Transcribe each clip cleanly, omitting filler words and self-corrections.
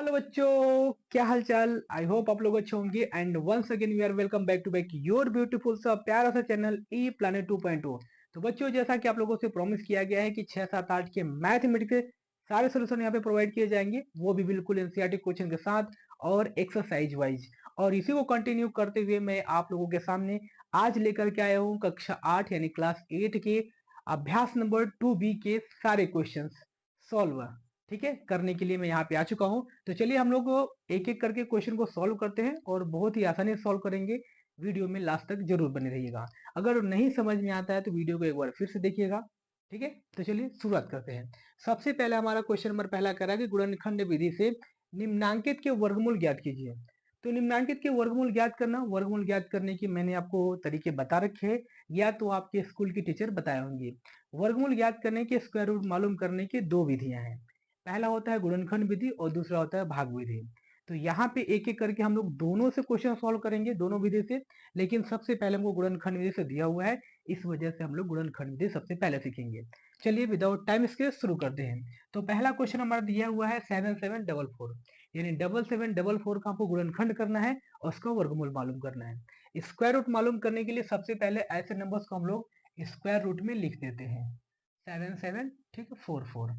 Hello बच्चों, क्या हाल चाल। आई होप आप लोग अच्छे होंगे and once again we are welcome back to back your beautiful सा प्यारा सा चैनल ई प्लानेट 2.0। तो बच्चों, जैसा कि आप लोगों से प्रॉमिस किया गया है कि 6 7 8 के मैथमेटिक्स के सारे सोल्यूशन यहाँ पे प्रोवाइड किए जाएंगे, वो भी बिल्कुल एनसीईआरटी क्वेश्चन के साथ और एक्सरसाइज वाइज। और इसी को कंटिन्यू करते हुए मैं आप लोगों के सामने आज लेकर के आया हूँ कक्षा 8 यानी क्लास 8 के अभ्यास नंबर 2B के सारे क्वेश्चन सॉल्व, ठीक है, करने के लिए मैं यहाँ पे आ चुका हूँ। तो चलिए हम लोग एक एक करके क्वेश्चन को सॉल्व करते हैं और बहुत ही आसानी से सॉल्व करेंगे। वीडियो में लास्ट तक जरूर बने रहिएगा। अगर नहीं समझ में आता है तो वीडियो को एक बार फिर से देखिएगा, ठीक है। तो चलिए शुरुआत करते हैं। सबसे पहले हमारा क्वेश्चन नंबर पहला कह रहा है कि गुणनखंड विधि से निम्नांकित के वर्गमूल ज्ञात कीजिए। तो निम्नांकित के वर्गमूल ज्ञात करना, वर्गमूल ज्ञात करने की मैंने आपको तरीके बता रखे हैं, या तो आपके स्कूल की टीचर बताए होंगे। वर्गमूल ज्ञात करने के, स्क्वायर रूट मालूम करने की दो विधियां हैं। पहला होता है गुणनखंड विधि और दूसरा होता है भाग विधि। तो यहाँ पे एक एक करके हम लोग दोनों से क्वेश्चन सॉल्व करेंगे, दोनों विधि से। लेकिन सबसे पहले हमको गुणनखंड विधि से दिया हुआ है, इस वजह से हम लोग गुणनखंड विधि सबसे पहले सीखेंगे। चलिए विदाउट टाइम इसके शुरू करते हैं। तो पहला क्वेश्चन हमारा दिया हुआ है 7744, यानी 7744 का हमको गुणनखंड करना है और उसका वर्गमूल मालूम करना है। स्क्वायर रूट मालूम करने के लिए सबसे पहले ऐसे नंबर्स को हम लोग स्क्वायर रूट में लिख देते हैं। 77, ठीक है, 44।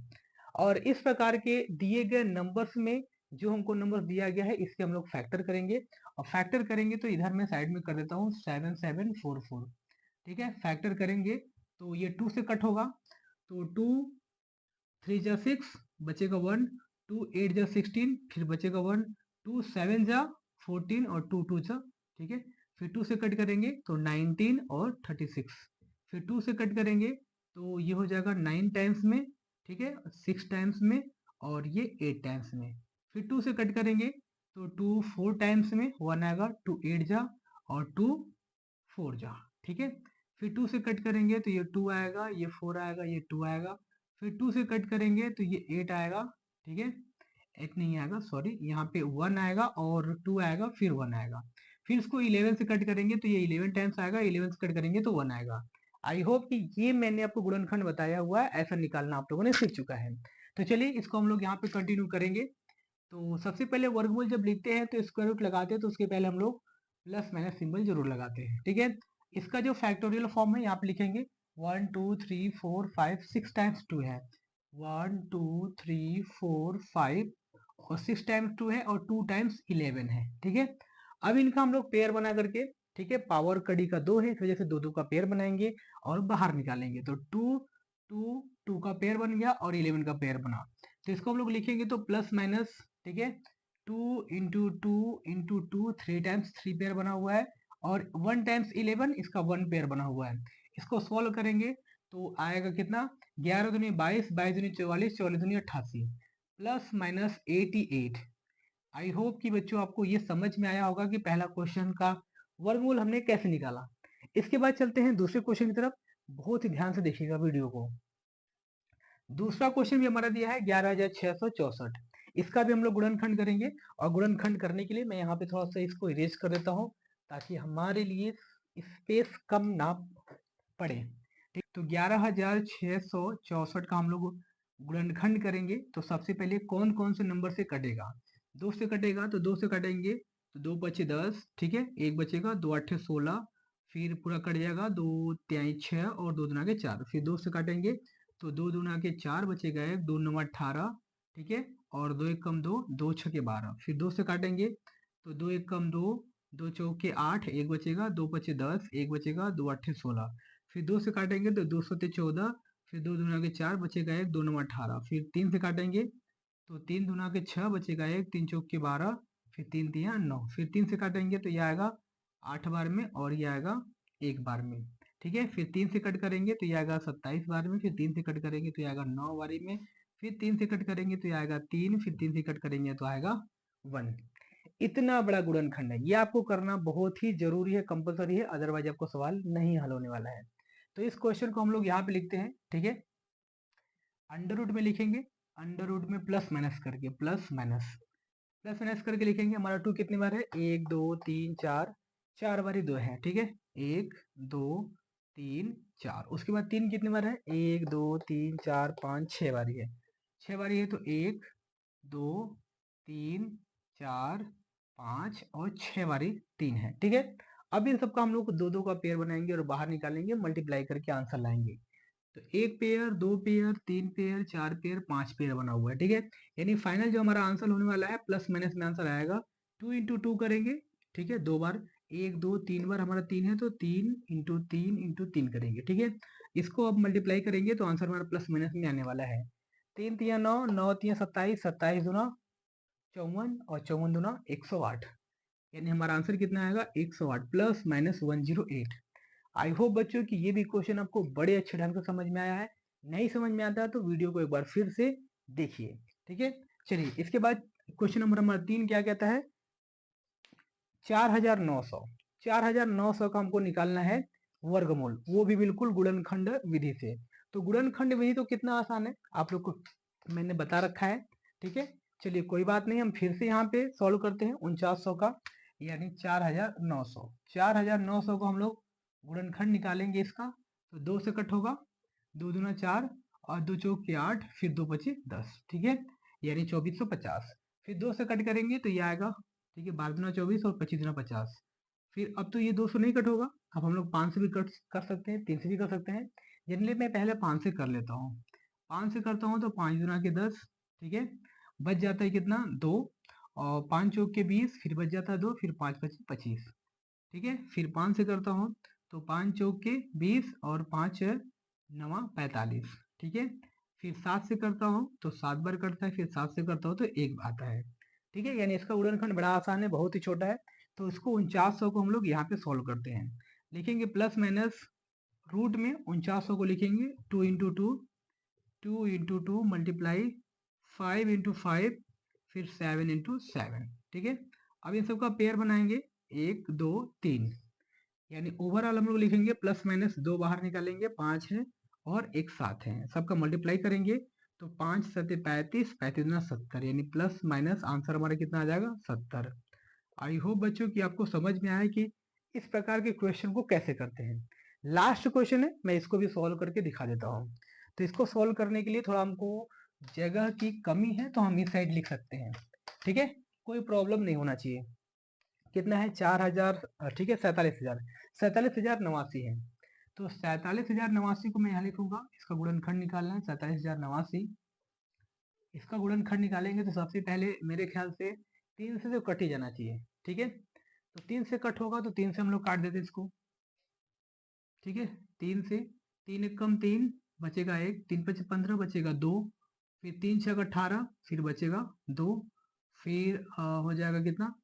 और इस प्रकार के दिए गए नंबर्स में जो हमको नंबर दिया गया है इसके हम लोग फैक्टर करेंगे। और फैक्टर करेंगे तो इधर मैं साइड में कर देता हूँ 7744, ठीक है। फैक्टर करेंगे तो ये 2 से कट होगा, तो 2 3 जा 6, बचेगा 1, 2 8 जा 16, फिर बचेगा 1, 2 7 जा 14 और 2 2 जा, ठीक है। फिर 2 से कट करेंगे तो 19 और 36, फिर 2 से कट करेंगे तो ये हो जाएगा 9 टाइम्स में, ठीक है, 6 टाइम्स में और ये 8 टाइम्स में। फिर 2 से कट करेंगे तो 2 4 टाइम्स में 1 आएगा, 2 8 जा और 2 4 जा, ठीक है। फिर 2 से कट करेंगे तो ये 2 आएगा, ये 4 आएगा, ये 2 आएगा। फिर 2 से कट करेंगे तो ये 8 आएगा, ठीक है। 8 नहीं आएगा, सॉरी, यहाँ पे 1 आएगा और 2 आएगा, फिर 1 आएगा। फिर इसको 11 से कट करेंगे तो ये 11 टाइम्स आएगा, 11 से कट करेंगे तो 1 आएगा। आई होप कि ये मैंने आपको गुणनखंड बताया हुआ है, ऐसा निकालना आप लोगों ने सीख चुका है। तो चलिए इसको हम लोग यहाँ पे कंटिन्यू करेंगे। तो सबसे पहले वर्गमूल जब लिखते हैं तो स्क्वायर रूट लगाते हैं तो उसके पहले हम लोग प्लस माइनस सिंबल जरूर लगाते हैं, ठीक है। इसका जो फैक्टोरियल फॉर्म है यहाँ पे लिखेंगे 1 2 3 4 5 6 टाइम्स 2 है, 1 2 3 4 5 और 6 टाइम्स 2 है और 2 टाइम्स 11 है, ठीक है। अब इनका हम लोग पेयर बना करके, ठीक है, पावर कड़ी का 2 है, इस वजह से दो दो का पेयर बनाएंगे और बाहर निकालेंगे। तो 2 2 2 का पेयर बन गया और 11 का पेयर बना। तो इसको हम लोग लिखेंगे तो प्लस माइनस, ठीक है, 2 into two into two, 3 times 3 pair बना हुआ है और 1 टाइम्स 11 इसका 1 पेयर बना हुआ है। इसको सॉल्व करेंगे तो आएगा कितना, 11 दूनी 22, 22 दूनी 44, 44 दूनी 88, प्लस माइनस 88। आई होप कि बच्चों आपको ये समझ में आया होगा कि पहला क्वेश्चन का वर्गमूल हमने कैसे निकाला। इसके बाद चलते हैं दूसरे क्वेश्चन की तरफ। बहुत ही ध्यान से देखिएगा वीडियो को। दूसरा क्वेश्चन भी हमारा दिया है 11,664। इसका भी हम लोग गुणनखंड करेंगे। और गुणनखंड करने के लिए मैं यहाँ पे थोड़ा सा इसको इरेज कर देता हूँ ताकि हमारे लिए स्पेस कम ना पड़े, ठीक। तो 11,664 का हम लोग गुणनखंड करेंगे तो सबसे पहले कौन कौन से नंबर से कटेगा। 2 से कटेगा तो 2 से कटेंगे तो 2 पचे 10, ठीक है, एक बचेगा, 2 आठे 16, फिर पूरा कट जाएगा, 2 त्याई 6 और 2 दुना के 4, फिर 2 से काटेंगे तो 2 दूना के 4 बचेगा, एक 2 नवा 18, ठीक है, और 2 एक कम 2, 2 छके 12, फिर 2 से काटेंगे तो 2 एक कम 2, 2 चौके 8, एक बचेगा, 2 पचे 10, एक बचेगा, 2 आठे 16, फिर 2 से काटेंगे तो 2 सते 14, फिर 2 दूना के 4 बचेगा, एक 2 नवा 18, फिर 3 से काटेंगे तो 3 दूना के 6 बचेगा, एक 3 चौक के 12, फिर 3 तिया 9, फिर 3 से काटेंगे तो ये आएगा 8 बार में और ये आएगा 1 बार में, ठीक है। फिर 3 से कट करेंगे तो ये आएगा 27 बार में, फिर 3 से कट करेंगे तो ये आएगा 9 बारी में, फिर 3 से कट करेंगे तो ये आएगा 3, फिर 3 से कट करेंगे तो आएगा 1। इतना बड़ा गुणनखंड है, ये आपको करना बहुत ही जरूरी है, कंपलसरी है, अदरवाइज आपको सवाल नहीं हल होने वाला है। तो इस क्वेश्चन को हम लोग यहाँ पे लिखते हैं, ठीक है। अंडर रूट में लिखेंगे, अंडर रूट में प्लस माइनस करके, प्लस माइनस करके लिखेंगे। हमारा 2 कितनी बार है, 1 2 3 4, 4 बारी 2 है, ठीक है, 1 2 3 4। उसके बाद 3 कितनी बार है, 1 2 3 4 5 6 बारी है, 6 बारी है तो 1 2 3, 4, 5 और 6 बारी 3 है। ठीक है, अब इन सबका हम लोग दो दो का पेयर बनाएंगे और बाहर निकालेंगे, मल्टीप्लाई करके आंसर लाएंगे। तो एक पेयर, दो पेयर, तीन पेयर, चार पेयर, पांच पेयर बना हुआ है। ठीक है, यानी फाइनल जो हमारा आंसर होने वाला है प्लस माइनस में आंसर आएगा 2 × 2 करेंगे। ठीक है, दो बार, एक दो तीन बार हमारा 3 है तो 3 × 3 × 3 करेंगे। ठीक है, इसको अब मल्टीप्लाई करेंगे तो आंसर हमारा प्लस माइनस में आने वाला है। 3 × 3 = 9, 9 × 3 = 27, 27 दूना 54 और 54 दूना 108। यानी हमारा आंसर कितना आएगा 108 प्लस माइनस 108। आई होप बच्चों कि ये भी क्वेश्चन आपको बड़े अच्छे ढंग से समझ में आया है। नहीं समझ में आता है तो वीडियो को एक बार फिर से देखिए। ठीक है, चलिए इसके बाद क्वेश्चन नंबर 3 क्या कहता है, 4900। 4900 का हमको निकालना है वर्गमूल, वो भी बिल्कुल गुणनखंड विधि से। तो गुणनखंड विधि तो कितना आसान है, आप लोग को मैंने बता रखा है। ठीक है, चलिए कोई बात नहीं, हम फिर से यहाँ पे सॉल्व करते हैं 4900 का, यानी 4900। 4900 को हम लोग गुणनखंड निकालेंगे इसका, तो 2 से कट होगा, 2 दूना 4 और 2 चौक के 8, फिर 2 पचे 10। ठीक है, यानी 2450। फिर 2 से कट करेंगे तो ये आएगा, ठीक है, 12 दूना 24 और 25 दूना 50। फिर अब तो ये 200 नहीं कट होगा, अब हम लोग 5 से भी कट कर सकते हैं, 3 से भी कर सकते हैं। जनरली मैं पहले 5 से कर लेता हूँ। 5 से करता हूँ तो 5 दूना के 10। ठीक है, बच जाता है कितना 2, और 5 चौक के 20, फिर बच जाता है 2, फिर 5 पचे 25। ठीक है, फिर 5 से करता हूँ तो 5 चौक के 20 और 5 नवा 45। ठीक है, फिर 7 से करता हूँ तो 7 बार कटता है, फिर 7 से करता हूँ तो 1 आता है। ठीक है, यानी इसका गुणनखंड बड़ा आसान है, बहुत ही छोटा है। तो इसको 4900 को हम लोग यहाँ पे सॉल्व करते हैं, लिखेंगे प्लस माइनस रूट में 4900 को लिखेंगे 2 × 2, 2 × 2 मल्टीप्लाई 5 × 5, फिर 7 × 7। ठीक है, अब इन सबका पेयर बनाएंगे 1 2 3, यानी ओवरऑल हम लोग लिखेंगे प्लस माइनस 2 बाहर निकालेंगे, 5 है और एक 7 है, सबका मल्टीप्लाई करेंगे तो 5 7 35, 35 दूना 70, यानी प्लस माइनस आंसर हमारा कितना आ जाएगा 70। आई होप बच्चों कि आपको समझ में आया कि इस प्रकार के क्वेश्चन को कैसे करते हैं। लास्ट क्वेश्चन है, मैं इसको भी सॉल्व करके दिखा देता हूँ। तो इसको सॉल्व करने के लिए थोड़ा हमको जगह की कमी है, तो हम इस साइड लिख सकते हैं। ठीक है, कोई प्रॉब्लम नहीं होना चाहिए। कितना है 4000, ठीक है 47,000, 47,089 है। तो 47,089 को मैं यहाँ लिखूंगा, इसका गुणनखंड निकालना है 47,089। इसका गुणनखंड निकालेंगे तो सबसे पहले मेरे ख्याल से 3 से तो कट ही जाना चाहिए। ठीक है, तो 3 से कट होगा तो 3 से हम लोग काट देते इसको। ठीक है, 3 से, 3 एक कम 3, बचेगा 1, 3 5 15, बचेगा 2, फिर 3 6 18, फिर बचेगा 2, फिर हो जाएगा कितना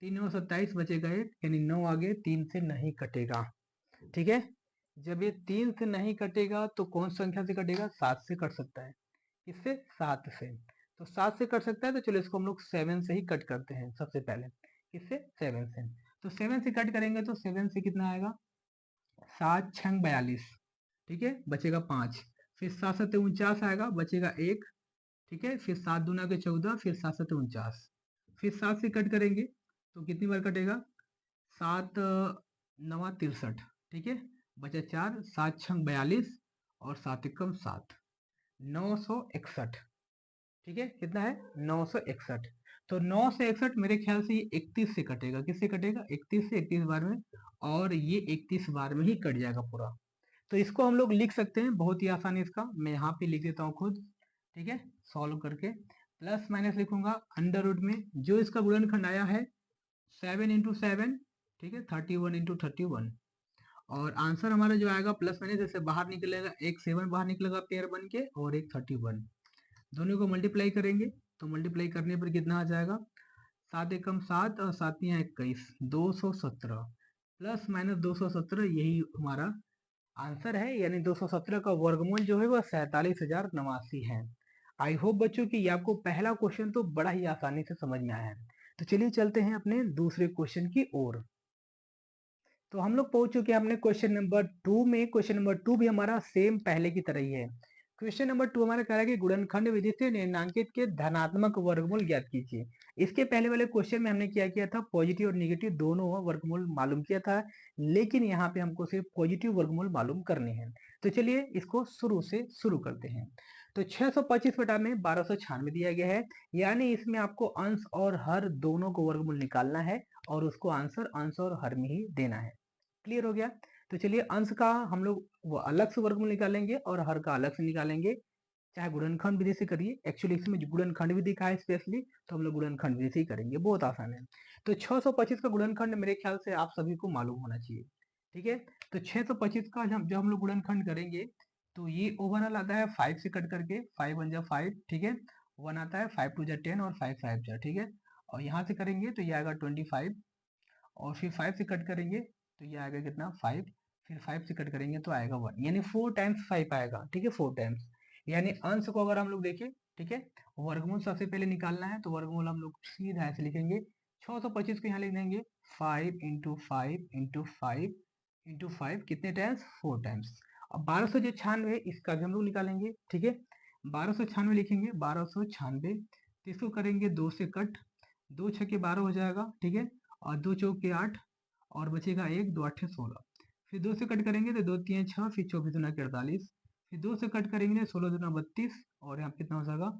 3 9 27, बचेगा 1, यानी 9 आगे 3 से नहीं कटेगा। ठीक है, जब ये 3 से नहीं कटेगा तो कौन संख्या से कटेगा, 7 से कट सकता है। किससे, 7 से। तो 7 से कट सकता है, तो चलो इसको हम लोग 7 से ही कट करते हैं सबसे पहले। किससे, 7 से। तो 7 से कट करेंगे तो 7 से कितना आएगा 7 6 42। ठीक है, बचेगा 5, फिर 7 7 49 आएगा, बचेगा 1। ठीक है, फिर 7 दूना के 14, फिर 7 7 49, फिर 7 से कट करेंगे तो कितनी बार कटेगा 7 9 63। ठीक है, बचा 4, 7 6 42 और 7 एकम 7, 961। ठीक है, कितना है 961। तो 9 से 61 मेरे ख्याल से ये 31 से कटेगा, किससे कटेगा 31 से, 31 बार में, और ये 31 बार में ही कट जाएगा पूरा। तो इसको हम लोग लिख सकते हैं बहुत ही आसानी, इसका मैं यहाँ पे लिख देता हूँ खुद। ठीक है, सॉल्व करके प्लस माइनस लिखूंगा अंडर रूट में, जो इसका गुणनखंड आया है 7 × 7। ठीक है, 31 × 31, और आंसर हमारा जो आएगा प्लस माइनस जैसे बाहर निकलेगा, एक 7 बाहर निकलेगा पेयर बन के, और एक 31, दोनों को मल्टीप्लाई करेंगे तो मल्टीप्लाई करने पर कितना आ जाएगा 7 एकम 7 और 7 21, 217 प्लस माइनस 217, यही हमारा आंसर है। यानी 217 का वर्गमूल जो है वह 47,089 है। आई होप बच्चों कि ये आपको पहला क्वेश्चन तो बड़ा ही आसानी से समझ में आया है। तो चलिए चलते हैं अपने दूसरे क्वेश्चन की ओर। तो हम लोग पहुंच चुके हैं अपने क्वेश्चन नंबर 2 में। क्वेश्चन नंबर 2 भी हमारा सेम पहले की तरह ही है। क्वेश्चन नंबर 2 हमारा कह रहा है कि गुणनखंड विधि से निर्णांकित के धनात्मक वर्गमूल ज्ञात कीजिए। इसके पहले वाले क्वेश्चन में हमने क्या किया था, पॉजिटिव और निगेटिव दोनों वर्गमूल मालूम किया था, लेकिन यहाँ पे हमको सिर्फ पॉजिटिव वर्गमूल मालूम करने हैं। तो चलिए इसको शुरू से शुरू करते हैं। तो 625 बटा में 1296 दिया गया है, यानी इसमें आपको अंश और हर दोनों को वर्गमूल निकालना है और उसको आंसर अंश और हर में ही देना है। क्लियर हो गया? तो चलिए अंश का हम लोग वो अलग से वर्गमूल निकालेंगे और हर का अलग से निकालेंगे, चाहे गुणनखंड विधि से करिए। एक्चुअली इसमें गुणनखंड भी दिखा है स्पेशली, तो हम लोग गुणनखंड विधि से ही करेंगे, बहुत आसान है। तो 625 का गुणनखंड मेरे ख्याल से आप सभी को मालूम होना चाहिए। ठीक है, तो 625 का जब हम लोग गुणनखंड करेंगे तो ये ओवरऑल आता है 5 से कट करके, 5 1 जा 5, ठीक है, 1 आता है, 5 2 जा 10 और 5 5 जा, ठीक है, और यहाँ से करेंगे तो ये आएगा 25, और फिर 5 से कट करेंगे तो ये आएगा कितना 5, फिर 5 से कट करेंगे तो आएगा 1, यानी 4 टाइम्स 5 आएगा, ठीक है, 4 टाइम्स। यानी अंश को अगर हम लोग देखें, ठीक है, वर्गमूल सबसे पहले निकालना है, तो वर्गमूल हम लोग सीधा ऐसे लिखेंगे, 625 को यहाँ लिख देंगे 5 इंटू 5 इंटू 5 इंटू 5, कितने टाइम्स, 4 टाइम्स। अब 1296 इसका भी हम लोग निकालेंगे, ठीक है, 1296 लिखेंगे, 1296, तो इसको करेंगे 2 से कट, 2 छक्के 12 हो जाएगा, ठीक है, और 2 चौके 8, और बचेगा 1, 2 8 16, फिर 2 से कट करेंगे तो 2 3 6, फिर 24 दूना 48, फिर 2 से कट करेंगे 16 दूना 32, और यहाँ कितना हो जाएगा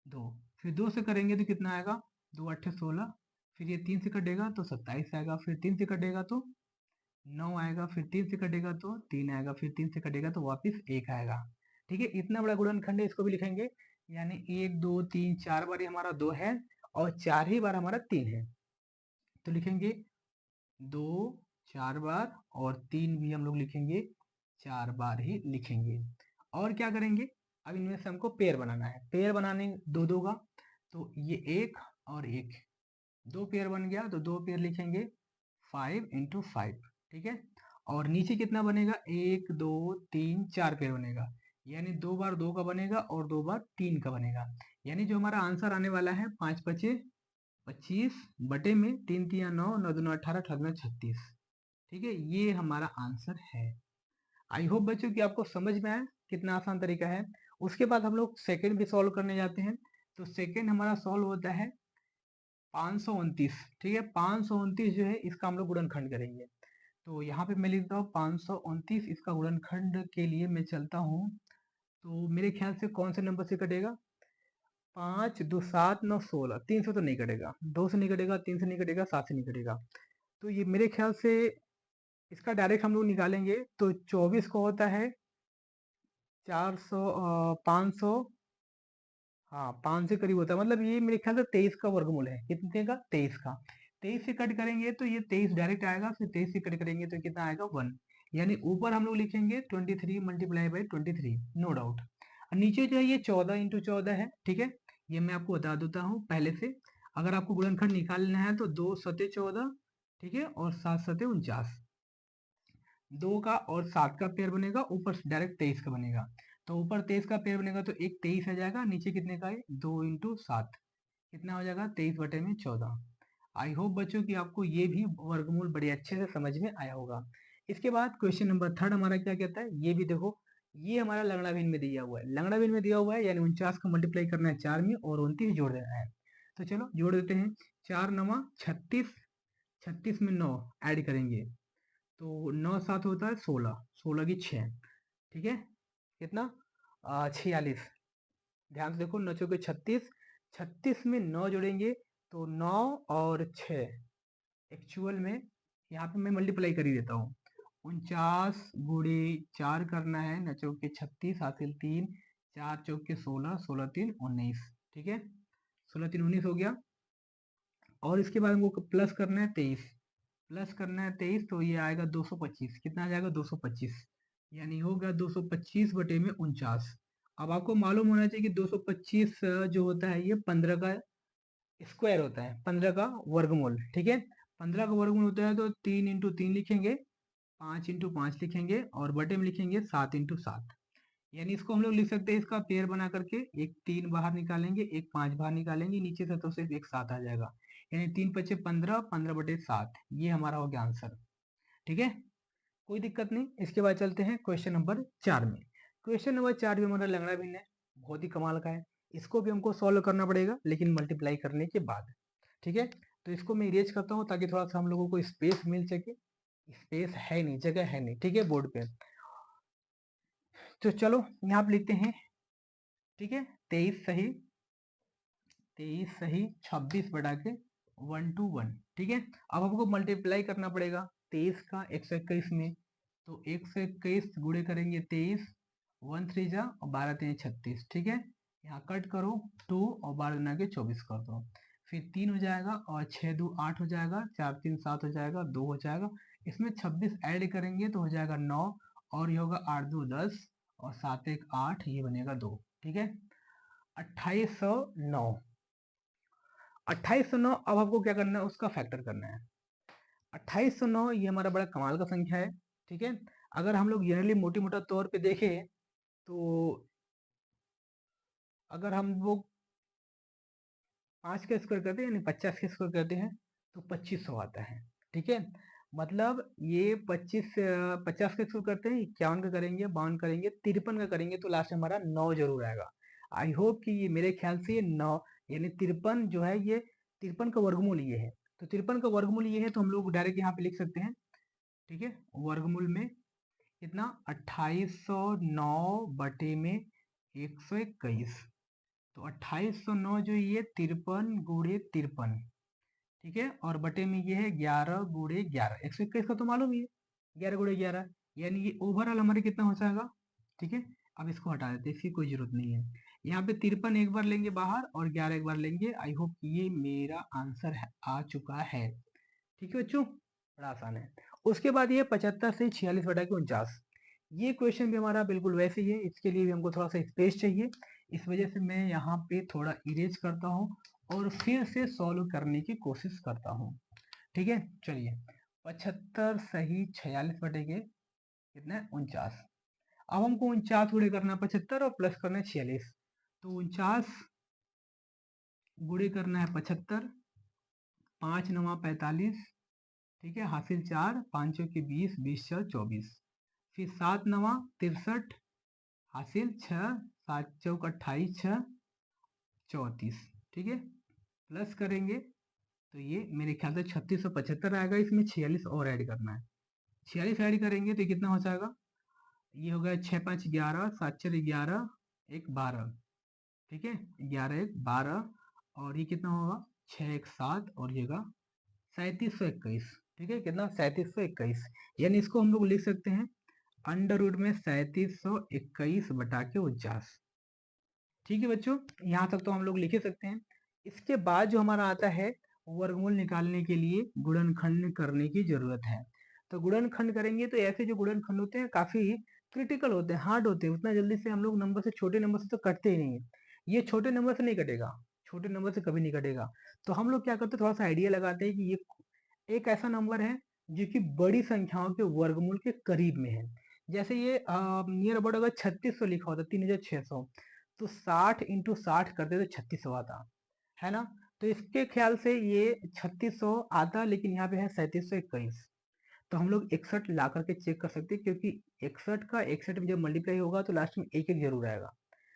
2, फिर 2 से करेंगे तो कितना आएगा 2 8 16, फिर ये 3 से कटेगा तो 27 आएगा, फिर 3 से कटेगा तो 9 आएगा, फिर 3 से कटेगा तो 3 आएगा, फिर 3 से कटेगा तो वापस 1 आएगा। ठीक है, इतना बड़ा गुणनखंड है, इसको भी लिखेंगे, यानी 1 2 3 4 बार ये हमारा 2 है और 4 ही बार हमारा 3 है, तो लिखेंगे 2 4 बार, और 3 भी हम लोग लिखेंगे 4 बार ही लिखेंगे। और क्या करेंगे, अब इनमें से हमको पेयर बनाना है, पेयर बनाने दो दो का, तो ये एक और एक, दो पेयर बन गया, तो दो पेयर लिखेंगे 5 इंटू 5, ठीक है, और नीचे कितना बनेगा, 1 2 3 4 पेयर बनेगा, यानी 2 बार 2 का बनेगा और 2 बार 3 का बनेगा, यानी जो हमारा आंसर आने वाला है 5 पचे 25 बटे में 3 3 9, 9 दूना 18, 18 दूना 36, ठीक है, ये हमारा आंसर है। आई होप बच्चों कि आपको समझ में आया कितना आसान तरीका है। उसके बाद हम लोग सेकंड भी सॉल्व करने जाते हैं, तो सेकंड हमारा सॉल्व होता है 529, ठीक है, 529 जो है इसका हम लोग गुणनखंड करेंगे, तो यहाँ पे मैं लिखता हूँ 529, इसका गुणनखंड के लिए मैं चलता हूँ, तो मेरे ख्याल से कौन से नंबर से कटेगा, 5 2 7 9 16, 3 से तो नहीं कटेगा, 2 से नहीं कटेगा, 3 से नहीं कटेगा, 7 से नहीं कटेगा, तो ये मेरे ख्याल से इसका डायरेक्ट हम लोग निकालेंगे, तो 24 को होता है 400 500, हाँ 5 से करीब होता है, मतलब ये मेरे ख्याल से 23 का वर्गमूल है, कितने का, 23 का, 23 से कट करेंगे तो ये 23 डायरेक्ट आएगा, फिर 23 से कट करेंगे तो कितना आएगा 1, यानी ऊपर हम लोग लिखेंगे 23 मल्टीप्लाई बाई 23, नो डाउट, और नीचे जो है ये 14 इंटू 14 है, ठीक है, ये मैं आपको बता देता हूँ पहले से, अगर आपको गुणनखंड निकालना है तो 2 सते 14, ठीक है, और 7 सते 49, 2 का और 7 का पेयर बनेगा, ऊपर डायरेक्ट 23 का बनेगा, तो ऊपर 23 का पेयर बनेगा तो एक 23 आ जाएगा, नीचे कितने का है 2 इंटू 7, कितना हो जाएगा 23 बटे में 14। आई होप बच्चों कि आपको ये भी वर्गमूल बड़े अच्छे से समझ में आया होगा। इसके बाद क्वेश्चन नंबर थर्ड हमारा क्या कहता है, ये भी देखो, ये हमारा लंगड़ा भिन्न में दिया हुआ है, लंगड़ा भिन्न में दिया हुआ है, यानी 49 का मल्टीप्लाई करना है 4 में और 29 जोड़ देना है, तो चलो जोड़ देते हैं, 4 9 36, 36 में 9 ऐड करेंगे तो 9 7 होता है 16, 16 की 6, ठीक है, कितना 46, ध्यान से देखो, 9 चौके 36, 36 में 9 जोड़ेंगे तो 9 और 6, एक्चुअल में यहाँ पे मैं मल्टीप्लाई कर ही देता हूँ, 49 गुणे 4 करना है, 9 चौके 36 हासिल 3, 4 चौके 16, 16 3 19, ठीक है, 16 3 19 हो गया, और इसके बाद हमको प्लस करना है 23, प्लस करना है 23, तो ये आएगा 225, कितना आ जाएगा 225, यानी हो गया 225 बटे में 49। अब आपको मालूम होना चाहिए कि 225 जो होता है ये 15 का स्क्वायर होता है, 15 का वर्गमूल, ठीक है, 15 का वर्गमूल होता है, तो 3 इंटू 3 लिखेंगे, 5 इंटू 5 लिखेंगे, और बटे में लिखेंगे 7 इंटू 7, यानी इसको हम लोग लिख सकते हैं, इसका पेयर बना करके एक 3 बाहर निकालेंगे, एक 5 बाहर निकालेंगे, नीचे से तो सिर्फ एक 7 आ जाएगा, यानी 3 पचे 15, 15 बटे 7, ये हमारा हो गया आंसर, ठीक है, कोई दिक्कत नहीं। इसके बाद चलते हैं क्वेश्चन नंबर 4 में। क्वेश्चन नंबर 4 भी हमारा लंगड़ा भिन्न है, बहुत ही कमाल का है, इसको भी हमको सॉल्व करना पड़ेगा लेकिन मल्टीप्लाई करने के बाद, ठीक है, तो इसको मैं इरेज करता हूँ ताकि थोड़ा सा हम लोगों को स्पेस मिल सके, स्पेस है नहीं, जगह है नहीं, ठीक है, बोर्ड पे, तो चलो यहाँ पे लिखते हैं ठीक है, 23 सही 26 बटा के 1 ठीक है। अब हमको मल्टीप्लाई करना पड़ेगा 23 का 121 में, तो 121 गुणे करेंगे 23, 1 3 जा और 12 3 36, ठीक है। यहाँ कट करो 2 और 12 गुना के 24 कर दो, फिर 3 हो जाएगा और 6 2 8 हो जाएगा, 4 3 7 हो जाएगा, 2 हो जाएगा, इसमें 26 ऐड करेंगे तो हो जाएगा 9, और ये होगा 8 2 10 और 7 1 8, ये बनेगा 2, ठीक है। 2809, 2809 अब आपको क्या करना है, उसका फैक्टर करना है। 2809 ये हमारा बड़ा कमाल का संख्या है, ठीक है। अगर हम लोग जनरली मोटी मोटा तौर पे देखें तो अगर हम लोग 5 का स्क्वायर करते हैं यानी 50 का स्क्वायर करते हैं तो 2500 आता है, ठीक है। मतलब ये 50 का स्क्वायर करते हैं, 51 का करेंगे, 52 करेंगे, 53 का करेंगे तो लास्ट में हमारा 9 जरूर आएगा। आई होप कि ये मेरे ख्याल से ये 9 यानी 53 जो है, ये 53 का वर्गमूल ये है, तो 53 का वर्गमूल ये है तो हम लोग डायरेक्ट यहाँ पे लिख सकते हैं, ठीक है। वर्गमूल में कितना, 2809 बटे में 121, तो 2809 जो ये 53 गुणे 53, ठीक है, और बटे में ये है 11 गुणे 11, 121 का तो मालूम ही है, 11 गुणे 11, यानी ये ओवरऑल हमारे कितना हो जाएगा, ठीक है। अब इसको हटा देते हैं, इसकी कोई जरूरत नहीं है। यहाँ पे 53 एक बार लेंगे बाहर और 11 एक बार लेंगे। आई होप ये मेरा आंसर आ चुका है, ठीक है बच्चों, बड़ा आसान है। उसके बाद ये 75 से 46 बटा के 49, ये क्वेश्चन भी हमारा बिल्कुल वैसे ही है, इसके लिए भी हमको थोड़ा सा स्पेस चाहिए, इस वजह से मैं यहाँ पे थोड़ा इरेज करता हूँ और फिर से सॉल्व करने की कोशिश करता हूँ, ठीक है। चलिए, 75 सही 46 बटे के कितना है 49, अब हमको 49 गुणे करना है 75 और प्लस करना है 46, तो 49 गुणे करना है 75, 5 9 45, ठीक है, हासिल 4, 5 की 20, 20 4 24, फिर 7 9 63, हासिल 6, 7 चौक 28, 6 34, ठीक है। प्लस करेंगे तो ये मेरे ख्याल से 3675 आएगा, इसमें 46 और ऐड करना है, 46 ऐड करेंगे तो कितना हो जाएगा, ये हो गया 6 5 11, 7 4 11, 1 12, ठीक है, 11 1 12, और ये कितना होगा 6 1 7 और ये 3721, ठीक है, कितना 3721, यानी इसको हम लोग लिख सकते हैं अंडर रूट में 3721 बटा के 49, ठीक है बच्चों, यहाँ तक तो हम लोग लिख ही सकते हैं। इसके बाद जो हमारा आता है, वर्गमूल निकालने के लिए गुणनखंड करने की जरूरत है। तो गुणनखंड करेंगे तो ऐसे जो गुणनखंड होते हैं काफी क्रिटिकल होते हैं, हार्ड होते हैं, उतना जल्दी से हम लोग नंबर से, छोटे नंबर से तो कटते ही नहीं है, ये छोटे नंबर से नहीं कटेगा, छोटे नंबर से कभी नहीं कटेगा। तो हम लोग क्या करते हैं, थोड़ा सा आइडिया लगाते हैं कि ये एक ऐसा नंबर है जो कि बड़ी संख्याओं के वर्गमूल के करीब में है। जैसे ये नियर अबाउट अगर 3600 लिखा होता 3600, तो 60 इंटू 60 करते तो 3600 आता है ना। तो इसके ख्याल से ये 3600 आता, लेकिन यहाँ पे है 3721, तो हम लोग 61 ला करके चेक कर सकते हैं, क्योंकि 61 का 61 में जब मल्टीप्लाई होगा तो लास्ट में एक एक जरूर आएगा,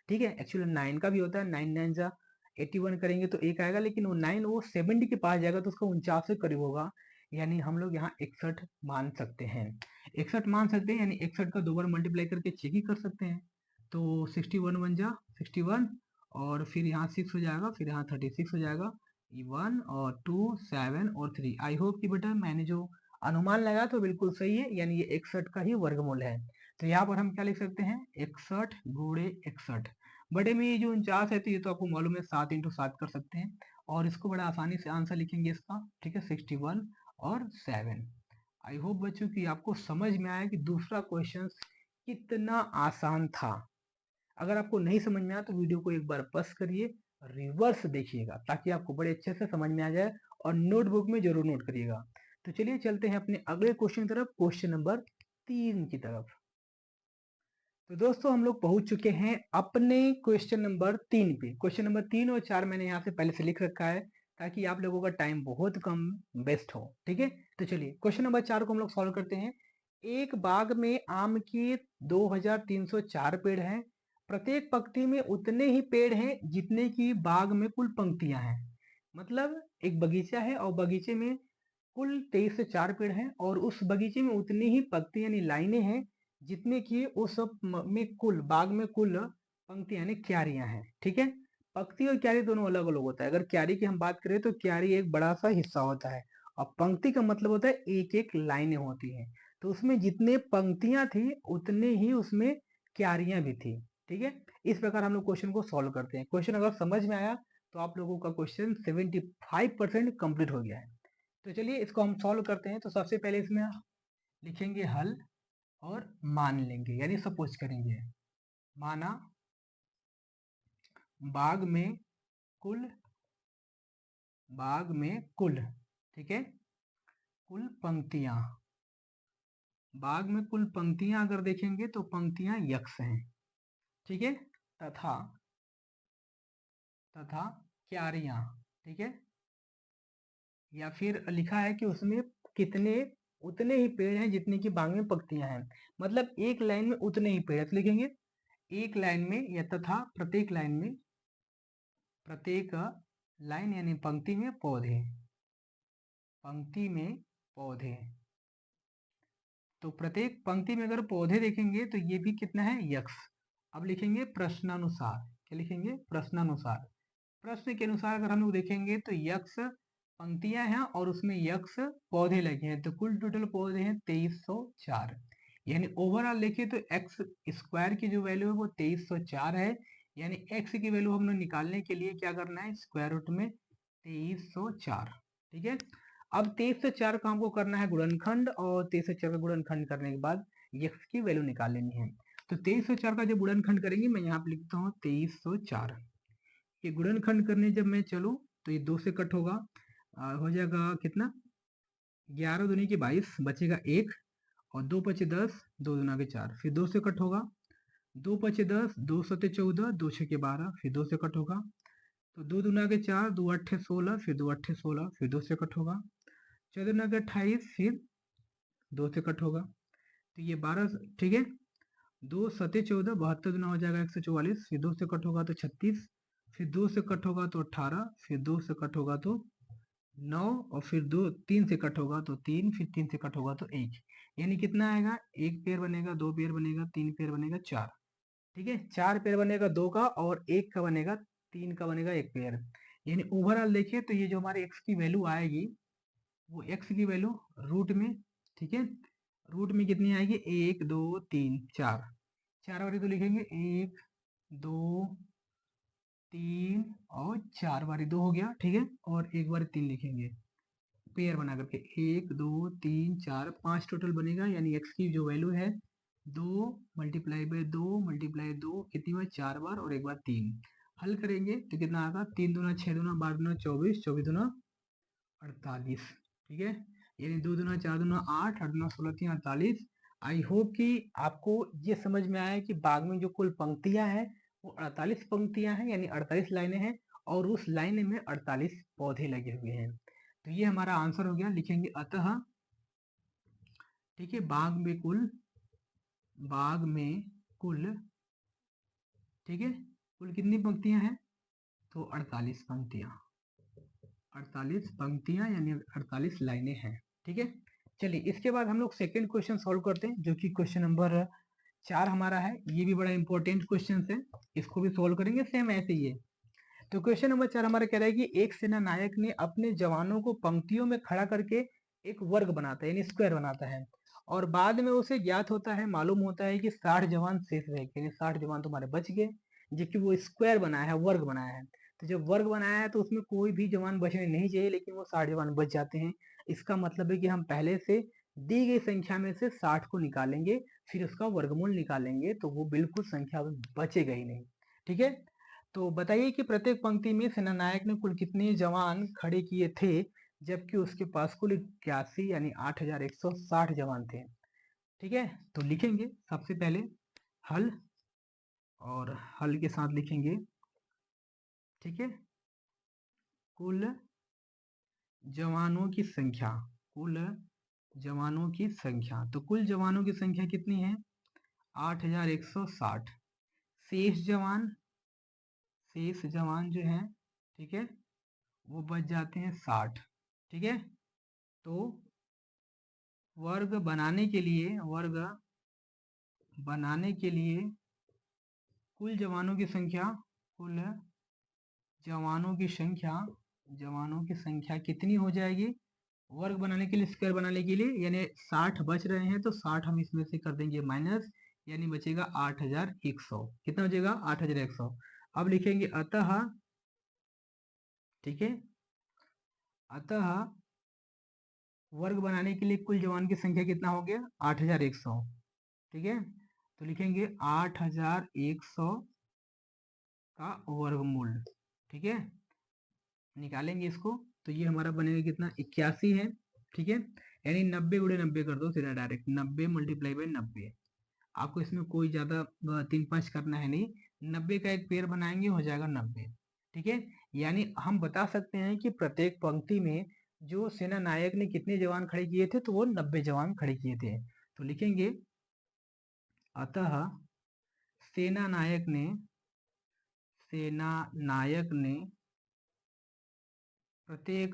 ठीक है। एक्चुअली 9 का भी होता है, 9 9 जा 81 करेंगे तो एक आएगा, लेकिन वो 9 वो 70 के पास जाएगा तो उसका 49 से करीब होगा, यानी हम लोग यहाँ 61 मान सकते हैं, 61 मान सकते हैं, यानी 61 का 2 बार मल्टीप्लाई करके चेक ही कर सकते हैं। तो 61 1 जा 61, और फिर यहाँ 6 हो जाएगा, फिर यहाँ 36 हो जाएगा, 1 और 2 7 और 3। आई होप कि बेटा मैंने जो अनुमान लगाया तो बिल्कुल सही है, यानी ये 61 का ही वर्गमूल है। तो यहाँ पर हम क्या लिख सकते हैं, 61 गुणे 61, बड़े में ये जो 49 है तो ये तो आपको मालूम है 7 इंटू 7 कर सकते हैं, और इसको बड़ा आसानी से आंसर लिखेंगे इसका, ठीक है, 61 और 7। आई होप बच्चों कि आपको समझ में आया कि दूसरा क्वेश्चन कितना आसान था। अगर आपको नहीं समझ में आया तो वीडियो को एक बार पॉज करिए, रिवर्स देखिएगा, ताकि आपको बड़े अच्छे से समझ में आ जाए, और नोटबुक में जरूर नोट करिएगा। तो चलिए चलते हैं अपने अगले क्वेश्चन की तरफ, क्वेश्चन नंबर 3 की तरफ। तो दोस्तों हम लोग पहुंच चुके हैं अपने क्वेश्चन नंबर 3 पे। क्वेश्चन नंबर 3 और 4 मैंने यहाँ से पहले से लिख रखा है, ताकि आप लोगों का टाइम बहुत कम वेस्ट हो, ठीक है। तो चलिए क्वेश्चन नंबर 4 को हम लोग सॉल्व करते हैं। एक बाग में आम के 2304 पेड़ हैं, प्रत्येक पंक्ति में उतने ही पेड़ हैं जितने की बाग में कुल पंक्तियां हैं। मतलब एक बगीचा है और बगीचे में कुल 23 से 4 पेड़ हैं, और उस बगीचे में उतनी ही पंक्ति यानी लाइनें हैं जितने की उस में कुल बाग में कुल पंक्ति यानी क्यारियां हैं, ठीक है। पंक्ति और क्यारी दोनों अलग अलग होता है। अगर क्यारी की हम बात करें तो क्यारी एक बड़ा सा हिस्सा होता है, और पंक्ति का मतलब होता है एक एक लाइनें होती हैं। तो उसमें जितने पंक्तियां थी उतने ही उसमें क्यारियां भी थी, ठीक है। इस प्रकार हम लोग क्वेश्चन को सॉल्व करते हैं। क्वेश्चन अगर समझ में आया तो आप लोगों का क्वेश्चन 75% कंप्लीट हो गया है। तो चलिए इसको हम सॉल्व करते हैं। तो सबसे पहले इसमें लिखेंगे हल और मान लेंगे, यानी सपोज करेंगे। माना बाग में कुल ठीक है, कुल पंक्तियां, बाग में कुल पंक्तियां अगर देखेंगे तो पंक्तियां यक्स हैं, ठीक है। तथा क्यारियां, ठीक है। या फिर लिखा है कि उसमें कितने उतने ही पेड़ हैं जितने की बाग में पंक्तियां हैं, मतलब एक लाइन में उतने ही पेड़ हैं। तो लिखेंगे एक लाइन में, या तथा प्रत्येक लाइन में, प्रत्येक लाइन यानी पंक्ति में पौधे। तो प्रत्येक पंक्ति में अगर पौधे देखेंगे तो ये भी कितना है, यक्स। अब लिखेंगे प्रश्नानुसार। क्या लिखेंगे, प्रश्नानुसार। प्रश्न के अनुसार अगर हम लोग देखेंगे तो यक्स पंक्तियां हैं और उसमें यक्स पौधे लगे हैं, तो कुल टोटल पौधे हैं 2304। यानी ओवरऑल देखिए तो एक्स स्क्वायर की जो वैल्यू है वो 2304 है। यानी एक्स की वैल्यू हमने निकालने के लिए क्या करना है, स्क्वायर रूट में 2304, ठीक है। अब 2304 का हमको करना है गुणनखंड, और 2304 का गुणनखंड करने के बाद यक्स की वैल्यू निकाल लेनी है। तो 2304 का जब गुणनखंड करेंगे, मैं यहाँ पे लिखता हूँ 2304। ये गुणनखंड करने जब मैं चलूँ तो ये 2 से कट होगा, हो जाएगा कितना, 11 दूनी की 22, बचेगा 1, और 2 पचे 10, 2 दूना के 4, फिर 2 से कट होगा, 2 पचे 10, 2 सते 14, 2 छके 12, फिर 2 से कट होगा। तो 2 दूना के 4, 2 अट्ठे 16, फिर 2 अट्ठे 16, फिर 2 से कट होगा। 14 दूना के 28, फिर 2 से कट होगा। तो ये 12, ठीक है। 2 सते 14, 72 दूना हो जाएगा 144, फिर 2 से कट होगा तो 36, फिर 2 से कट होगा तो 18, फिर 2 से कट होगा तो 9, और फिर 2 3 से कट होगा तो 3, फिर 3 से कट होगा तो 1। यानी कितना आएगा, एक पेयर बनेगा, 2 पेयर बनेगा, 3 पेयर बनेगा, 4, ठीक है। 4 पेयर बनेगा 2 का, और 1 का बनेगा, 3 का बनेगा 1 पेयर। यानी ओवरऑल देखिए तो ये जो हमारे x की वैल्यू आएगी, वो x की वैल्यू रूट में, ठीक है, रूट में कितनी आएगी, 1 2 3 4, 4 बारी तो लिखेंगे 1 2 3 और 4 बारी 2 हो गया, ठीक है। और एक बार 3 लिखेंगे पेयर बना करके, 1 2 3 4 5 टोटल बनेगा। यानी x की जो वैल्यू है 2 मल्टीप्लाई बाय 2 मल्टीप्लाई 2 कितनी बार, 4 बार, और एक बार 3। हल करेंगे तो कितना आएगा, 3 दूना 6 दूना 12 दूना 24, 24 दूना 48, ठीक है। यानी 2 दूना 4 दूना 8, 8 दूना 16, 3 48। आई होप कि आपको ये समझ में आया कि बाग में जो कुल पंक्तियां हैं वो 48 पंक्तियां हैं, यानी 48 लाइनें हैं, और उस लाइन में 48 पौधे लगे हुए हैं। तो ये हमारा आंसर हो गया। लिखेंगे अतः, ठीक है, बाग में कुल, ठीक है, कुल कितनी पंक्तियां हैं, तो 48 पंक्तियां, 48 पंक्तियां यानी 48 लाइनें हैं, ठीक है। चलिए इसके बाद हम लोग सेकेंड क्वेश्चन सॉल्व करते हैं, जो कि क्वेश्चन नंबर 4 हमारा है। ये भी बड़ा इंपॉर्टेंट क्वेश्चन है, इसको भी सॉल्व करेंगे सेम ऐसे ही है। तो क्वेश्चन नंबर 4 हमारा कह रहा है कि एक सेना नायक ने अपने जवानों को पंक्तियों में खड़ा करके एक वर्ग बनाता है, यानी स्क्वायर बनाता है, और बाद में उसे ज्ञात होता है, मालूम होता है कि 60 जवान शेष रह गए, यानी 60 जवान तुम्हारे बच गए, जबकि वो स्क्वायर बनाया है, वर्ग बनाया है। तो जब वर्ग बनाया है तो उसमें कोई भी जवान बचने नहीं चाहिए, लेकिन वो 60 जवान बच जाते हैं। इसका मतलब है कि हम पहले से दी गई संख्या में से 60 को निकालेंगे, फिर उसका वर्गमूल निकालेंगे, तो वो बिल्कुल संख्या बचेगा ही नहीं, ठीक है। तो बताइए कि प्रत्येक पंक्ति में सेनानायक ने कुल कितने जवान खड़े किए थे, जबकि उसके पास कुल 81 यानी 8160 जवान थे, ठीक है। तो लिखेंगे सबसे पहले हल, और हल के साथ लिखेंगे, ठीक है, कुल जवानों की संख्या, कुल जवानों की संख्या। तो कुल जवानों की संख्या कितनी है, 8160। शेष जवान, शेष जवान जो है, ठीक है, वो बच जाते हैं 60, ठीक है। तो वर्ग बनाने के लिए कुल जवानों की संख्या, कुल जवानों की संख्या कितनी हो जाएगी वर्ग बनाने के लिए, स्क्वायर बनाने के लिए, यानी 60 बच रहे हैं तो 60 हम इसमें से कर देंगे माइनस, यानी बचेगा 8100। कितना बचेगा? 8100। अब लिखेंगे अतः, ठीक है, अतः वर्ग बनाने के लिए कुल जवान की संख्या कितना हो गया? 8100। ठीक है, तो लिखेंगे 8100 का वर्गमूल। ठीक है, निकालेंगे इसको तो ये हमारा बनेगा कितना? 81 है। ठीक है, यानी 90 गुणे 90 कर दो सीधा डायरेक्ट, 90 मल्टीप्लाई बाई 90। आपको इसमें कोई ज्यादा 3-5 करना है नहीं, 90 का एक पेड़ बनाएंगे हो जाएगा 90। ठीक है, यानी हम बता सकते हैं कि प्रत्येक पंक्ति में जो सेना नायक ने कितने जवान खड़े किए थे, तो वो 90 जवान खड़े किए थे। तो लिखेंगे अतः सेना नायक ने प्रत्येक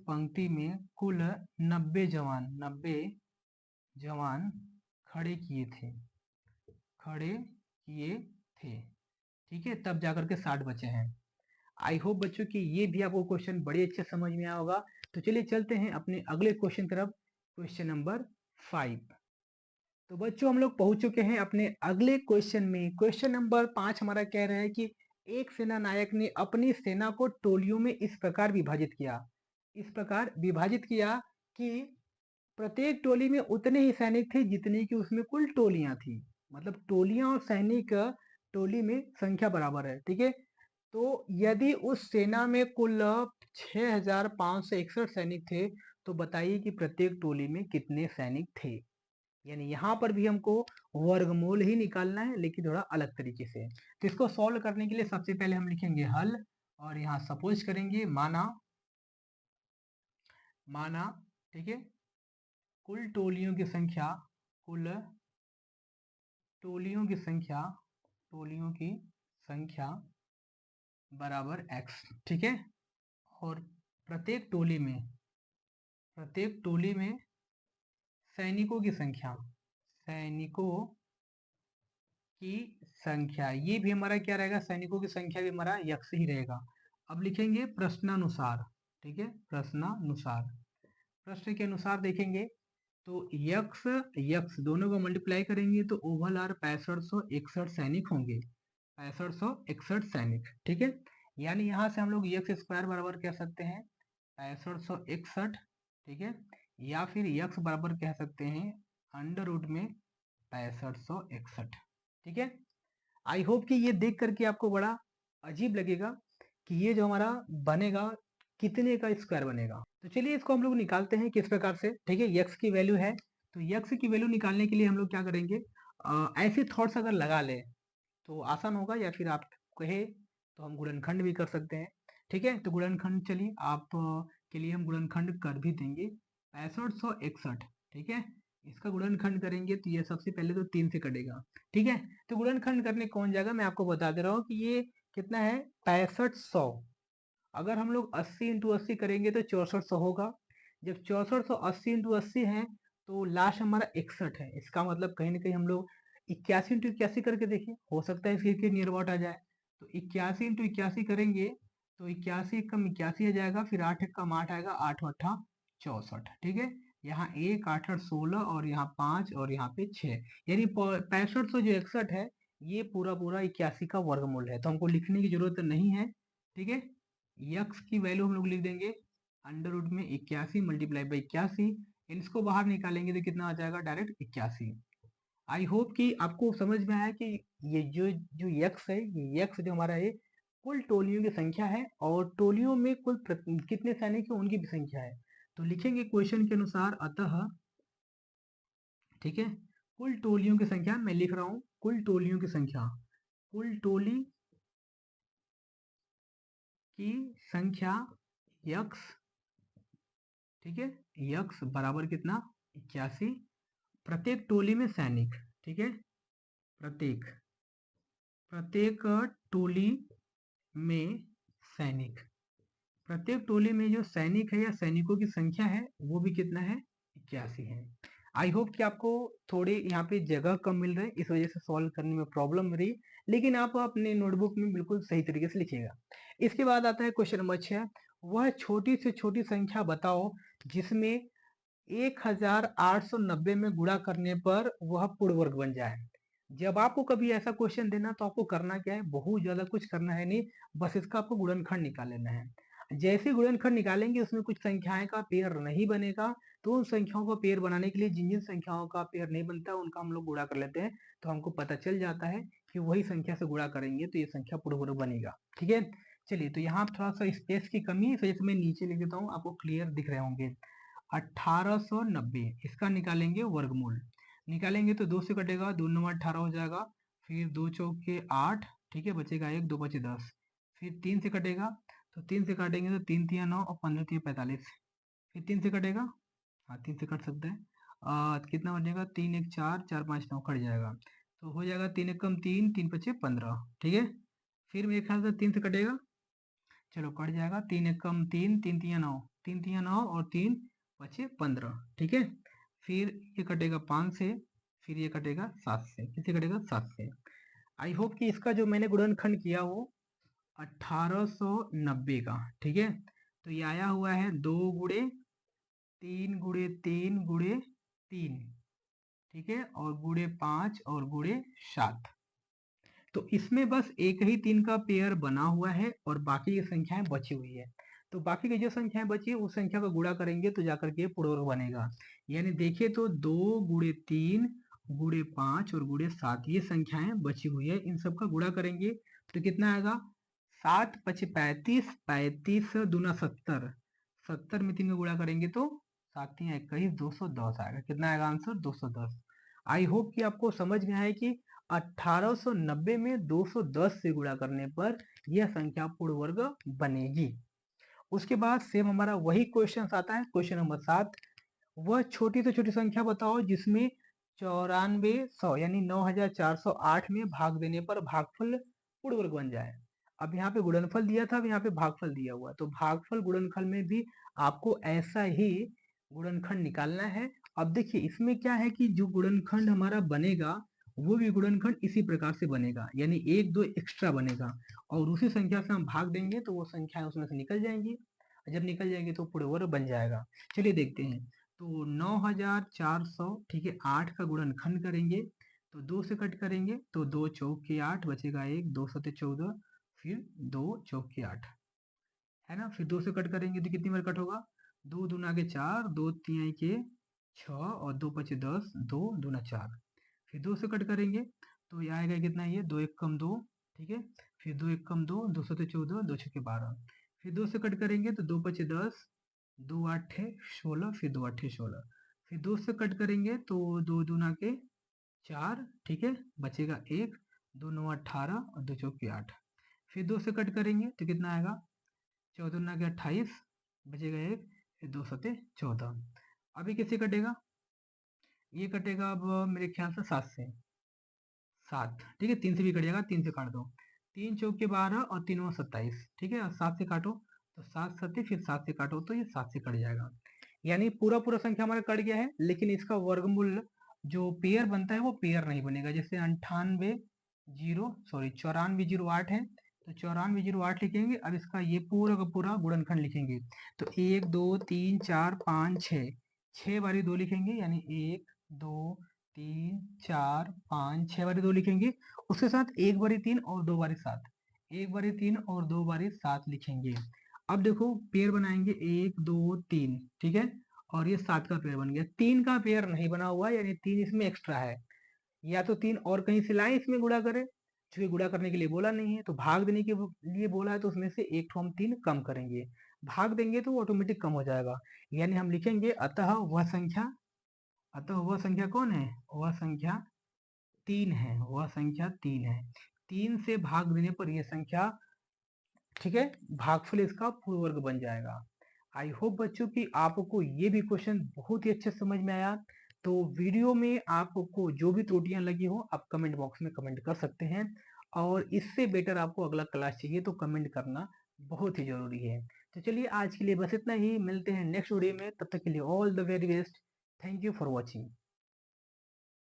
पंक्ति में कुल 90 जवान खड़े किए थे। ठीक है, तब जाकर के 60 बचे हैं। आई होप बच्चों कि ये भी आपको क्वेश्चन बड़े अच्छे समझ में आया होगा। तो चलिए चलते हैं अपने अगले क्वेश्चन तरफ, क्वेश्चन नंबर 5। तो बच्चों हम लोग पहुंच चुके हैं अपने अगले क्वेश्चन में। क्वेश्चन नंबर 5 हमारा कह रहा है कि एक सेना नायक ने अपनी सेना को टोलियों में इस प्रकार विभाजित किया कि प्रत्येक टोली में उतने ही सैनिक थे जितने की उसमें कुल टोलियां थी। मतलब टोलियां और सैनिक टोली में संख्या बराबर है। ठीक है, तो यदि उस सेना में कुल 6561 सैनिक थे, तो बताइए कि प्रत्येक टोली में कितने सैनिक थे। यानी यहाँ पर भी हमको वर्गमूल ही निकालना है, लेकिन थोड़ा अलग तरीके से। तो इसको सॉल्व करने के लिए सबसे पहले हम लिखेंगे हल, और यहाँ सपोज करेंगे माना, ठीक है, कुल टोलियों की संख्या बराबर x। ठीक है, और प्रत्येक टोली में सैनिकों की संख्या, ये भी हमारा क्या रहेगा? सैनिकों की संख्या भी हमारा यक्ष ही रहेगा। अब लिखेंगे प्रश्नानुसार। ठीक है, प्रश्न के अनुसार देखेंगे तो यक्ष दोनों को मल्टीप्लाई करेंगे तो ओवरऑल 6561 सैनिक होंगे। 6561 सैनिक। ठीक है, यानी यहाँ से हम लोग यक्ष स्क्वायर बराबर कह सकते हैं 6561। ठीक है, या फिर यक्ष बराबर कह सकते हैं अंडर रूट में 6561। ठीक है, आई होप कि ये देख करके आपको बड़ा अजीब लगेगा कि ये जो हमारा बनेगा कितने का स्क्वायर बनेगा। तो चलिए इसको हम लोग निकालते हैं किस प्रकार से। ठीक है, यक्स की वैल्यू है, तो यक्स की वैल्यू निकालने के लिए हम लोग क्या करेंगे, ऐसे थॉट्स अगर लगा ले तो आसान होगा, या फिर आप कहे तो हम गुणनखंड भी कर सकते हैं। ठीक है, तो गुणनखंड चलिए आप के लिए हम गुणनखंड कर भी देंगे 6561। ठीक है, इसका गुणनखंड करेंगे तो ये सबसे पहले तो 3 से कटेगा। ठीक है, तो गुणनखंड करने कौन जाएगा, मैं आपको बता दे रहा हूँ कि ये कितना है 6500। अगर हम लोग 80 इंटू 80 करेंगे तो 6400 होगा। जब 6400 80 इंटू 80 है तो लास्ट हमारा 61 है। इसका मतलब कहीं ना कहीं हम लोग 81 इंटू 81 करके देखिए, हो सकता है इसके नियर अबाउट आ जाए। तो 81 इंटू 81 करेंगे तो 81 कम 81 आ जाएगा, फिर 8 एक कम 8 आएगा, 8 8 64। ठीक है, यहाँ 1 8 8 16 और यहाँ 5 और यहाँ पे 6, यानी 6500 जो 61 है ये पूरा पूरा 81 का वर्गमूल है। तो हमको लिखने की जरूरत नहीं है। ठीक है, यक्स की वैल्यू हम लोग लिख देंगे अंडर रूट में 81 मल्टीप्लाई बाई 81, इसको बाहर निकालेंगे तो कितना आ जाएगा? डायरेक्ट 81। आई होप कि आपको समझ में आया कि ये जो यक्स है, ये यक्स जो हमारा है कुल टोलियों की संख्या है, और टोलियों में कुल कितने सैनिक है उनकी भी संख्या है। तो लिखेंगे क्वेश्चन के अनुसार अतः, ठीक है, कुल टोलियों की संख्या मैं लिख रहा हूं, कुल टोलियों की संख्या, कुल टोली की संख्या यक्स। ठीक है, यक्स बराबर कितना? 81। प्रत्येक टोली में सैनिक। ठीक है, प्रत्येक टोली में सैनिक, प्रत्येक टोली में जो सैनिक है या सैनिकों की संख्या है वो भी कितना है? 81 है। आई होप कि आपको थोड़े यहाँ पे जगह कम मिल रहे हैं, इस वजह से सॉल्व करने में प्रॉब्लम हो रही है, लेकिन आप अपने नोटबुक में बिल्कुल सही तरीके से लिखिएगा। इसके बाद आता है क्वेश्चन नंबर 6, वह छोटी से छोटी संख्या बताओ जिसमें 1890 में गुणा करने पर वह पूर्ण वर्ग बन जाए। जब आपको कभी ऐसा क्वेश्चन देना तो आपको करना क्या है, बहुत ज्यादा कुछ करना है नहीं, बस इसका आपको गुणनखंड निकाल लेना है। जैसे गुणनखंड निकालेंगे उसमें कुछ संख्याएं का पेयर नहीं बनेगा, तो उन संख्याओं का पेयर बनाने के लिए जिन जिन संख्याओं का पेयर नहीं बनता उनका हम लोग गुणा कर लेते हैं, तो हमको पता चल जाता है कि वही संख्या से गुणा करेंगे तो ये संख्या पूर्ण वर्ग बनेगा। ठीक है, चलिए तो यहाँ थोड़ा सा स्पेस की कमी है, इस वजह से मैं नीचे लिख देता हूँ, आपको क्लियर दिख रहे होंगे। 1890 इसका निकालेंगे वर्गमूल, निकालेंगे तो 2 से कटेगा, 2 9 18 हो जाएगा, फिर 2 चौके 8, ठीक है, बचेगा 1, 2 बचे 10, फिर 3 से कटेगा, तो 3 से काटेंगे तो 3 तिया 9 और 15 तिया 45, फिर 3 से कटेगा, हाँ 3 से कट सकते हैं, कितना बनेगा, 3 1 4, 4 5 9 कट जाएगा, तो हो जाएगा 3 1 कम 3, 3 पचे 15, ठीक है। फिर मेरे ख्याल से 3 से कटेगा, चलो कट जाएगा, 3 1 कम 3, 3 तिया 9, 3 तिया 9 और 3 बचे 15, ठीक है। फिर ये कटेगा 5 से, फिर ये कटेगा 7 से, किससे कटेगा, 7 से। आई होप कि इसका जो मैंने गुणनखंड किया वो 1890 का, ठीक है, तो ये आया हुआ है 2 गुणे 3 गुणे 3 गुणे 3, ठीक है, और गुणे 5 और गुणे 7, तो इसमें बस एक ही 3 का पेयर बना हुआ है और बाकी की संख्याएं बची हुई है, तो बाकी की जो संख्याएं बची है उस संख्या को गुणा करेंगे तो जाकर के पूर्ण वर्ग बनेगा। यानी देखिए तो 2 गुणे 3 गुणे 5 और गुणे 7 ये संख्याएं बची हुई है, इन सब का गुणा करेंगे तो कितना आएगा, 7 पचे 35, 35 दूना 70, 70 में 3 का गुणा करेंगे तो 7 3 21, 210 आएगा, कितना आएगा आंसर, 210। आई होप कि आपको समझ में आए कि 1890 में 210 से गुणा करने पर यह संख्या पूर्ण वर्ग बनेगी। उसके बाद सेम हमारा वही क्वेश्चन आता है, क्वेश्चन नंबर 7, वह छोटी से छोटी संख्या बताओ जिसमें 9400 यानी 9408 में भाग देने पर भागफल पूर्ण वर्ग बन जाए। अब यहाँ पे गुणनफल दिया था, अब यहाँ पे भागफल दिया हुआ, तो भागफल गुणनफल में भी आपको ऐसा ही गुणनखंड निकालना है। अब देखिए इसमें क्या है कि जो गुणनखंड हमारा बनेगा वो भी गुणनखंड इसी प्रकार से बनेगा, यानी 1 2 एक्स्ट्रा बनेगा और उसी संख्या से हम भाग देंगे तो वो संख्या उसमें से निकल जाएंगी, जब निकल जाएंगे तो पूर्ण वर्ग बन जाएगा। चलिए देखते हैं, तो 9400, ठीक है, 8 का गुणनखंड करेंगे तो 2 से कट करेंगे तो 2 चौक के 8 बचेगा 1, 2 सते 14, फिर 2 चौक के 8, है ना, फिर 2 से कट करेंगे तो कितनी बार कट होगा, 2 दूना के 4, 2 तिहाई के 6 और 2 पचे 10, 2 दूना 4, फिर 2 से कट करेंगे तो ये आएगा कितना, ये 2 1 कम 2, ठीक है, फिर 2 1 कम 2, 2 सते 14, 2 छके 12, फिर 2 से कट करेंगे तो 2 पचे 10, 2 8 16, फिर 2 8 16, फिर 2 से कट करेंगे तो 2 दूना के 4, ठीक है, बचेगा 1, 2 9 18 और 2 चौक के 8, फिर 2 से कट करेंगे तो कितना आएगा, 14 दूना के 28, बचेगा 1, फिर 2 सते 14। अभी किससे कटेगा, ये कटेगा अब मेरे ख्याल से 7 से, 7, ठीक है, 3 से भी कट जाएगा, 3 से काट दो, 3 चौक के 12 और 3 27, ठीक है, और 7 से काटो तो 7 सत्ते, फिर 7 से काटो तो ये 7 से कट जाएगा, यानी पूरा पूरा संख्या हमारा कट गया है, लेकिन इसका वर्गमूल जो पेयर बनता है वो पेयर नहीं बनेगा। जैसे 9408 है तो 9408 लिखेंगे, अब इसका ये पूरा का पूरा गुणनखंड लिखेंगे तो 1 2 3 4 5 6, 6 बारी 2 लिखेंगे, यानी 1 2 3 4 5 6 बारी 2 लिखेंगे, उसके साथ 1 बारी 3 और 2 बारी 7, 1 बारी 3 और 2 बारी 7 लिखेंगे। अब देखो पेयर बनाएंगे 1 2 3, ठीक है, और ये 7 का पेयर बन गया, 3 का पेयर नहीं बना हुआ यानी 3 इसमें एक्स्ट्रा है, या तो 3 और कहीं से लाएं इसमें गुणा करें, क्योंकि गुणा करने के लिए बोला नहीं है, तो भाग देने के लिए बोला है तो उसमें से एक ठो हम 3 कम करेंगे, भाग देंगे तो ऑटोमेटिक कम हो जाएगा, यानी हम लिखेंगे अतः वह संख्या कौन है, वह संख्या 3 है, वह संख्या 3 है, 3 से भाग देने पर यह संख्या, ठीक है, भागफल इसका पूर्ण वर्ग बन जाएगा। आई होप बच्चों कि आपको ये भी क्वेश्चन बहुत ही अच्छे समझ में आया, तो वीडियो में आपको जो भी त्रुटियां लगी हो आप कमेंट बॉक्स में कमेंट कर सकते हैं, और इससे बेटर आपको अगला क्लास चाहिए तो कमेंट करना बहुत ही जरूरी है। तो चलिए आज के लिए बस इतना ही, मिलते हैं नेक्स्ट वीडियो में, तब तक के लिए all the very best, thank you for watching.